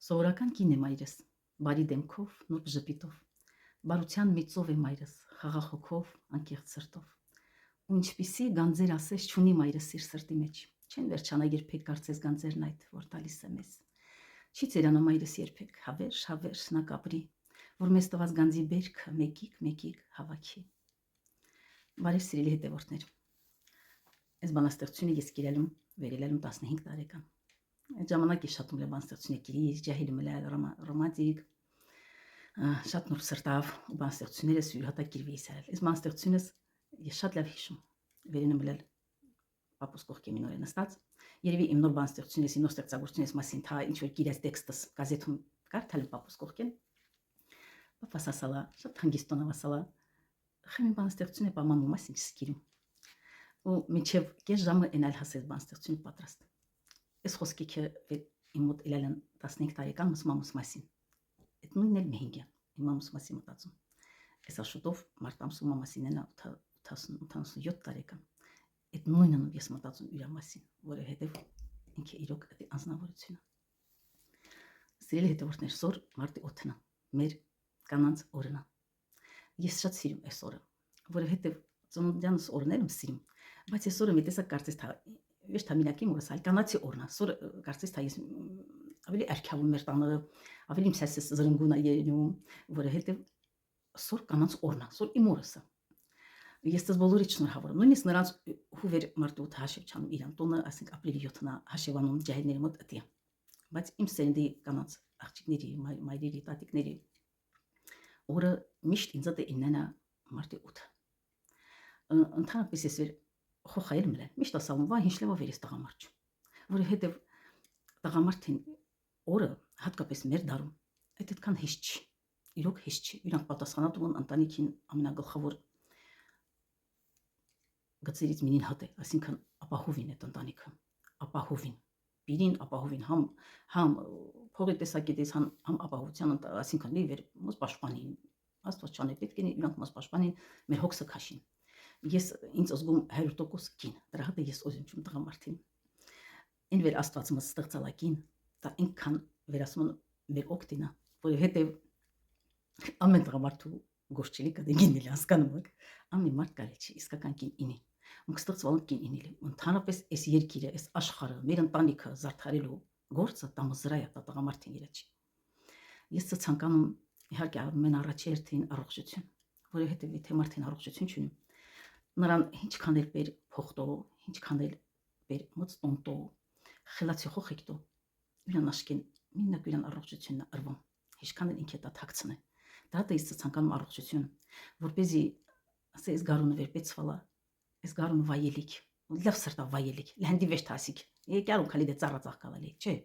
Սովորական կին է մայրս, բարի դեմքով, նուրբ ժպիտով, բարության մեծով է մայրս, խաղաղ հոգով, անկեղծ սրտով։ Ու ինչպիսի գանձեր ասես չունի մայրս իր սրտի մեջ, չեն վերջանա երբեք կարծես գանձերն այդ, որ տալիս է մեզ։ Չի ծերանա մայրս երբեք, հավերժ նա կապրի, որ մեզ տված գանձի բերքը մեկիկ հավաքի։ Բարև սիրելի հետևորդներ, այս բանաստեղծությունը ես կիրել վերելել 15 տարեկան։ Այդ ժամանակ ես շատ ուներ բանաստեղծությունը կիրի, ջահիլ մլալ ռոմանտիկ, շատ նուրբ սրտավ ու բանաստեղծություններս յուրահատակ կիրվի իսարել։ Այս բանաստեղծությունս ես շատ լավ հիշում, վերելել մլալ պապուս կողքի մինոր է նստած, երևի իմ նոր բանաստեղծությունս, իմ նոր ստեղծագործությունս մասին թա ինչ որ գիրած տեքստս գազեթում կարդալ պապուս կողքին։ Պապաս ասալա, շատ հանգիստ տոնավ ասալա, խմի բանաստեղծությունը պամամու մասին չսկիրում։ Ու մինչև կես ժամը ենալ հասեց բանաստեղծությունը պատրաստ։ Այս խոսքիքը իմ մոտ ելան 15 տարեկան մամուս մասին։ Այդ նույնն էլ մեհինգյան, իմ մամուս մասին մտածում։ Այս աշուտով մարտ ամսու մամասին են 87 տարեկան։ Այդ նույնն ես մտածում իր մասին, որովհետև ինքը իրոք անձնավորությունը։ Սիրելի հետևորդներ, սոր մարտի 8-ն է, մեր կանանց օրն է։ Ես շատ սիրում այս օրը, որովհետև ծննդյանս օրն եմ սիրում, բայց այս օրը մի տեսակ կարծես թա ոչ թամինակի մորս այլ կանացի օրն է։ Սոր կարծես թա ես ավելի արկյավում մեր տանը, ավելի իմ սեսս զրնգուն է երևում, որովհետև սոր կանանց օրն է, սոր իմ օրս է։ Ես դες բոլորի շնորհավորում, նույնիսկ նրանց հուվեր մարտի 8 հաշիվ չանում իրան տոնը, ասենք ապրիլի 7-ն է հաշիվանում ջահիլների մոտ դի։ Բայց իմ սերնդի կանանց աղջիկների, մայրերի, տատիկների օրը միշտ ինձ դե իննա մարտի 8։ Ընդհանրապես ես խոխայել մլեն, միշտ ասալում, վայ հիշլեվա վերես տղամարդ, որովհետև տղամարդին օրը հատկապես մեր դարում այդ այդքան հեշտ չի, իրոք հեշտ չի, իրանք պատասխանատու են ընտանիքին ամենագլխավոր գծերից մինին հատ է, այսինքն ապահովին այդ ընտանիքը, ապահովին, բիրին ապահովին, համ փողի տեսակետից, համ ապահովության, այսինքն լիվեր մոս պաշտպանին, աստված չանի պետք է իրանք մոս պաշտպանին, մեր հոգսը քաշին։ Ես ինձ զգում 100% կին, դրա հետ ես օժնչում տղամարդին։ Այն վեր աստված մս ստեղծալակին, դա ինքան վերասում մեր օգտինա, որովհետև ամեն տղամարդու գործելի կդե գինել հասկանում եք, ամեն մարդ կարել չի իսկական կին ինի։ Մենք ստեղծվել կին ինել, ընդհանրապես այս երկիրը, այս աշխարհը, մեր ընտանիքը զարդարելու գործը դա մզրայ է, դա տղամարդին իրա չի։ Ես ցանկանում իհարկե ամեն առաջի հերթին առողջություն, որովհետև եթե մարդին առողջություն չունի, նրան ինչքան էլ բեր փոխտո, ինչքան էլ բեր մծտոնտո, խելացի խոխիկտո, իրան աշկեն մինակ իրան առողջությունն արվում, ինչքան էլ ինքը դա թաքցնե։ Դա դե ես ցանկանում առողջություն, որպեսզի ասես գարունը վերպեցվալա, այս գարունը վայելիք, լավ սրտա վայելիք, լանդի վեշ թասիկ, եկյալու քալի դե ծառա ծաղկալալի, չէ։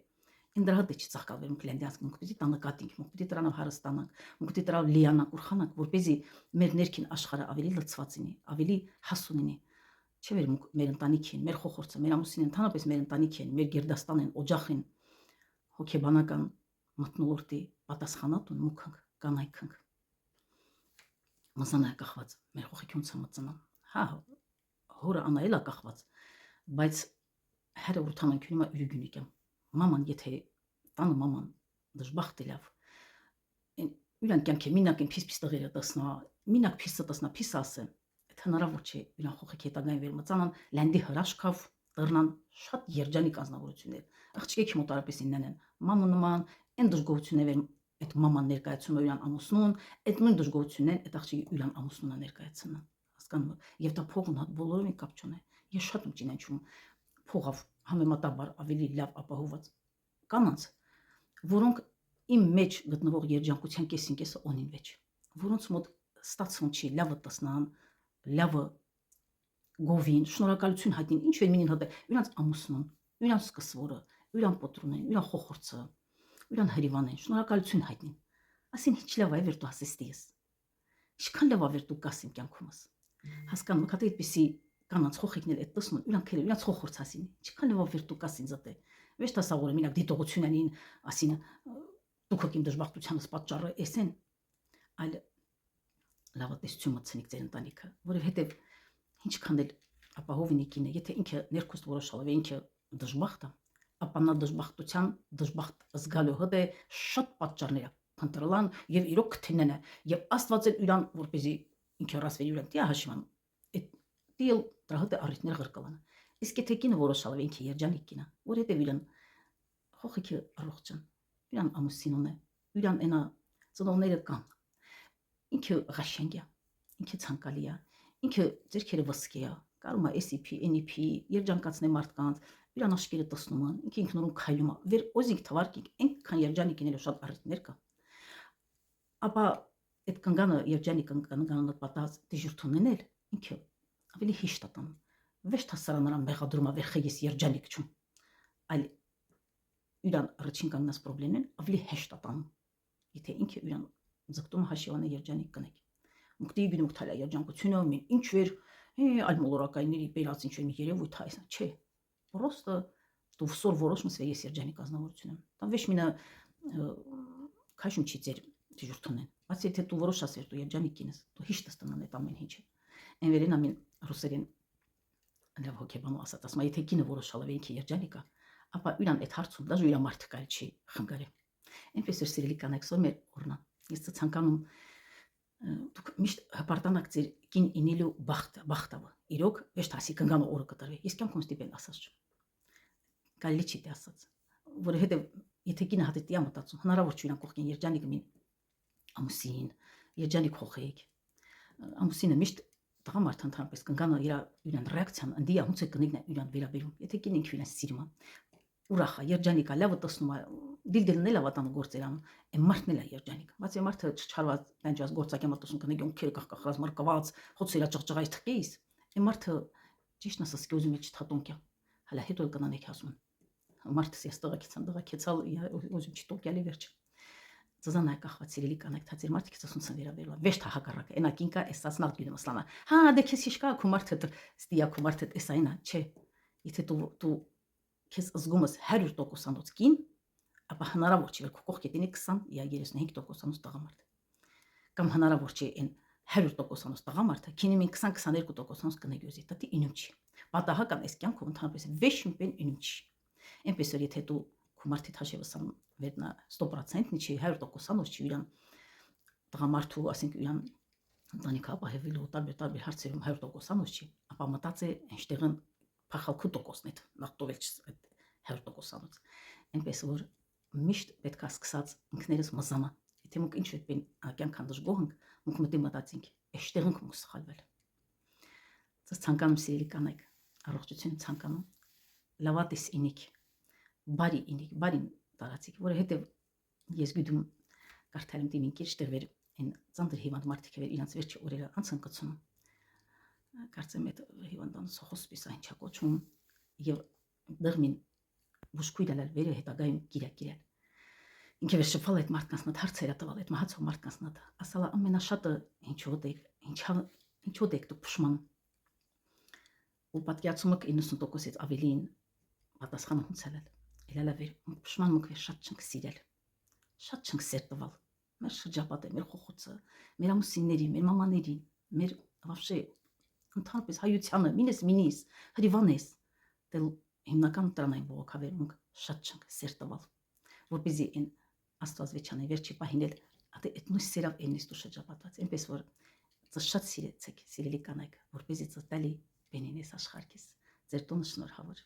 Ին դրա դե չծաղկալվեր մուք լանդյանս մուք պիտի տանը կատինք, մուք պիտի դրանով հարստանանք, մուք պիտի դրանով լիանանք, ուրխանանք, որպեսզի մեր ներքին աշխարհը ավելի լցված լինի, ավելի հասուն լինի։ Չէ վեր մուք մեր ընտանիքին, մեր խոխորձը, մեր ամուսինին, ընդհանրապես մեր ընտանիքին, մեր գերդաստանին, օջախին, հոգեբանական մթնոլորտի պատասխանատուն մուքանք, կանայքանք։ Մզանա կախված, մեր խոխիկյունցը մծնան։ Հա, հորը անայել է կախված, բայց հերը ուրթանանքյունի մա ուրիգունիկեմ։ Մաման, եթե տանը մաման դժբախտ է լավ, իրան կյանք է մինակ են փիս տղերը տեսնա, մինակ փիսը տեսնա, փիս ասեն, այդ հնարավոր չէ, իրան խոխիկ հետագային վեր մծանան, լանդի հրաշքավ դռնան շատ երջանիկ անձնավորություններ, աղջիկի մոտարապես իննեն են, մամու նման, այն դժգոհություններ վեր այդ մաման ներկայացում է իրան ամուսնուն, այդ նույն դժգոհություններն այդ աղջիկի իրան ամուսնունը ներկայացնան, հասկանում եք, եւ դա փողն հատ բոլորը մի կապ չունի, ես շատ եմ ճանաչում փողավ համեմատաբար ավելի լավ ապահոված կանանց, որոնք իմ մեջ գտնվող երջանկության կեսին կեսը օնին վեճ, որոնց մոտ ստացվում չի լավը տեսնան, լավը գովին, շնորհակալություն հայտնին, ինչ որ մինին հատ իրանց ամուսնուն, իրանց սկսվորը, իրան պոտրունեն, իրան խոխորձը, իրան հրիվանեն, շնորհակալություն հայտնին։ Ասին ինչ լավ է վեր դու ասեստիես։ Ինչքան լավ է վեր դու կասին կյանքումս։ Հասկանում եք, հատ այդպեսի կանանց խոխիկներ այդ տեսնում, իրանք էլ իրանց խոխորձ ասին։ Ինչքան լավ է վեր դու կասին զատե։ Ոչ տասավորը մինակ դիտողություն անին, ասին դուք իմ դժբախտությանս պատճառը էսեն, այլ լավատեսություն մտցնիք ձեր ընտանիքը, որովհետև ինչքան էլ ապահովինի կինը, եթե ինքը ներքուստ որոշալով է ինքը դժբախտ է, ապա նա դժբախտ զգալու հետ է շատ պատճառներ փնտրելան եւ իրոք քթենեն է եւ Աստված էլ իրան որպեսի ինքը ռասվերի իրան տիա հաշիվան այդ տիլ դրա հետ առիթներ ղրկալան իսկ եթե կինը որոշալ է ինքը երջանիկ կինը որովհետեւ իրան խոխիքը առողջան իրան ամուսին ունե իրան այնա ծնողները կան ինքը ղաշենգ է ինքը ցանկալի է ինքը ձերքերը ոսկե է կարում է SCP, NEP երջանկացնե մարդկանց իրան աշկերը տեսնում են ինքը ինքնուրույն քայլում է վեր օզիկ թվարկիկ այնքան երջանիկ լինելու շատ առիթներ կա ապա այդ կնգանը երջանիկ կնգանը պատած դիժուրթ ունենել ինքը ավելի հիշտ է տանում վեշտ հասարանան մեղադրում է վեր խեգես երջանիկ չում այլ իրան առաջին կանգնած խնդիրն ավելի հեշտ է տանում եթե ինքը իրան ձգտում հաշիվանը երջանիկ կնեք մուկտի գնուք թալա երջանկությունը մին ինչ վեր այլ մոլորակայինների բերած ինչ մի երևույթ է չէ պրոստը դու վսոր որոշում ես երջանիկ ազնվորություն տան վեշ մինը քաշում չի ձեր դիժուրթ ունեն բայց եթե դու որոշած ես դու երջանիկ կինես դու հիշտ ես տնան այդ ամեն ինչը այն վերեն ամեն ռուսերեն լավ հոգեբանու ասած ասում եթե կինը որոշալ է ինքը երջանիկ է ապա իրան այդ հարցում դաժե իր մարդը կարելի չի խնգարել այնպես էր սիրելի կանայք սոր մեր օրնա ես ցանկանում դուք միշտ հպարտանակ ձեր կին ինելու բախտավը իրոք վեշտ հասի կնգանու օրը կտրվի ես կյանքում ստիպել ասած չեմ կարելի չի դե ասած որովհետև եթե կինը հատետիա մտածում հնարավոր չի իրան կողքին երջանիկ մին ամուսին երջանիկ խոխեիկ ամուսինը միշտ տղամարդ ընդհանրապես կնգանը իրան ռեակցիան ընդի է ոնց է կնիկն իրան վերաբերում եթե կին ինքը իրան սիրում է ուրախ է երջանիկ է լավը տեսնում է դիլդելն էլ ավատան գործեր անում այն մարդն էլ է երջանիկ բայց այն մարդը չչարված բանջած գործակի մտածում կնիկ ունքերը կախկախած մարկված խոցելա ճղճղայ թքեիս այն մարդը ճիշտ ասած սկյուզի մեջ թատոնք է հələ հետո կնանեք ասում մարդը ստեղակցան դղակեցալ ուզում չի տոկյալի վերջ ծզանայ կախված սիրելի կանայք թա ձեր մարդիկ ծասունցն վերաբերලා վեշտ հակառակ այնա կինկա էսասնալ գինը մսլանա հա դե քեզ հիշկա քո մարդը ստիա քո մարդը էսայնա չէ եթե դու քեզ զգում ես 100% կին ապա հնարավոր չի որ քո կողքի դինի 20 या 35% տղամարդ կամ հնարավոր չի այն 100% տղամարդը քինի մին 20-22% կնեգյուզի դա ինում չի պատահական այս կյանքում ընդհանրապես վեշում պեն ինում չի այնպես որ եթե դու քո մարդի հաշիվսան վերնա 100% չի 100% չի իրան տղամարդու ասենք իրան ընտանիք ապահովելու տարբեր հարցերում 100% չի ապա մտածե այնտեղն փախալքու տոկոսն է նախտովել 100% այնպես որ միշտ պետք է սկսած ինքներս մզամա եթե մենք ինչ որ բին կյանքան դժգոհենք մենք մտի մտածենք էշտեղ ենք մենք սխալվել ծս ցանկանում սիրելի կանայք առողջություն ցանկանում լավատես ինիք բարին տարածիկ որովհետև ես գիտում կարդալեմ դիմինքեր շտեղվեր այն ծանր հիվանդ մարդիկ էր իրանց վերջի օրերը անցնկացում կարծեմ այդ հիվանդանոց հոսպիս այն չակոչում եւ դերմին բուժքույրել վերը հետագայում գիրակիրել ինքը վերջփալ այդ մարդկանց նատ հարցերը տվել այդ մահացող մարդկանց նատ ասալա ամենաշատը ինչու դեք դու փշման ու պատկերացումը 90%-ից ավելին պատասխանը հունցել Էլա վեր փշման մոք շատ չնք սիրել շատ չնք սեր տվել մեր շրջապատը մեր խոխոցը մեր ամուսինների մեր մամաների մեր вообще ընդհանրապես հայությանը մինիս հրիվանես դել հիմնական տրանային բողոքավերունք շատ չնք սեր տվել որպեսզի այն աստվածվեչանի վերջի պահինել այդ նույն սերավ այնից դու շրջապատված այնպես որ ծ շատ սիրեցեք սիրելի կանայք որպեսզի ծտալի բենինես աշխարհքես ձեր տոնը շնորհավոր